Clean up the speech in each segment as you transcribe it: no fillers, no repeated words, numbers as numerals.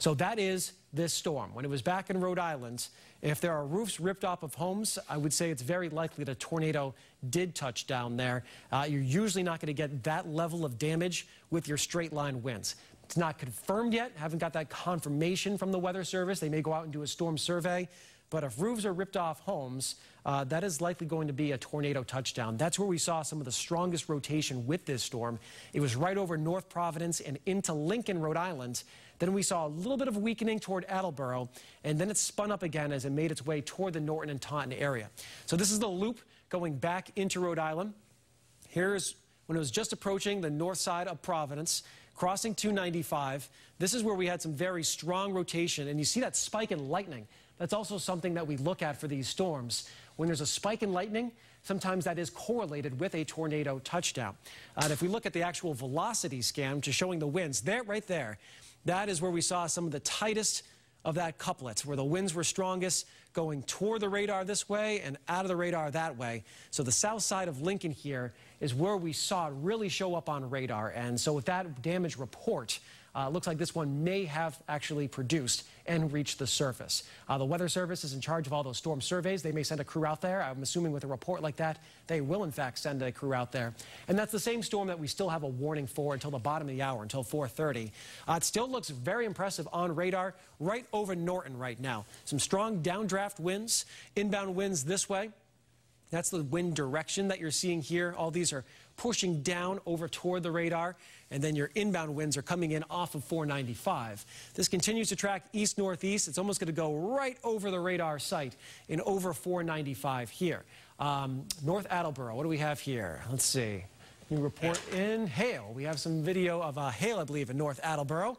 So that is this storm. When it was back in Rhode Island, if there are roofs ripped off of homes, I would say it's very likely that a tornado did touch down there. You're usually not going to get that level of damage with your straight line winds. It's not confirmed yet. Haven't got that confirmation from the Weather Service. They may go out and do a storm survey. But if roofs are ripped off homes, that is likely going to be a tornado touchdown. That's where we saw some of the strongest rotation with this storm. It was right over North Providence and into Lincoln, Rhode Island. Then we saw a little bit of weakening toward Attleboro, and then it spun up again as it made its way toward the Norton and Taunton area. So this is the loop going back into Rhode Island. Here's when it was just approaching the north side of Providence, crossing 295. This is where we had some very strong rotation, and you see that spike in lightning. That's also something that we look at for these storms. When there's a spike in lightning, sometimes that is correlated with a tornado touchdown. And if we look at the actual velocity scan, which is showing the winds, right there, that is where we saw some of the tightest of that couplet, where the winds were strongest going toward the radar this way and out of the radar that way. So the south side of Lincoln here is where we saw it really show up on radar. And so with that damage report, looks like this one may have actually produced and reached the surface. The Weather Service is in charge of all those storm surveys. They may send a crew out there. I'm assuming with a report like that, they will in fact send a crew out there. And that's the same storm that we still have a warning for until the bottom of the hour, until 4:30. It still looks very impressive on radar right over Norton right now. Some strong downdraft winds, inbound winds this way. That's the wind direction that you're seeing here. All these are pushing down over toward the radar, and then your inbound winds are coming in off of 495. This continues to track east-northeast. It's almost going to go right over the radar site in over 495 here. North Attleboro, what do we have here? Let's see. We report in hail. We have some video of hail, I believe, in North Attleboro.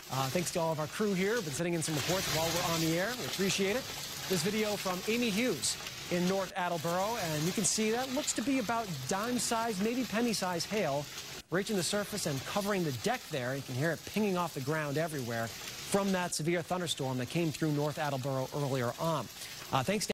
Thanks to all of our crew here. Been sending in some reports while we're on the air. We appreciate it. This video from Amy Hughes in North Attleboro, and you can see that looks to be about dime-sized, maybe penny-sized hail reaching the surface and covering the deck there. You can hear it pinging off the ground everywhere from that severe thunderstorm that came through North Attleboro earlier on. Thanks to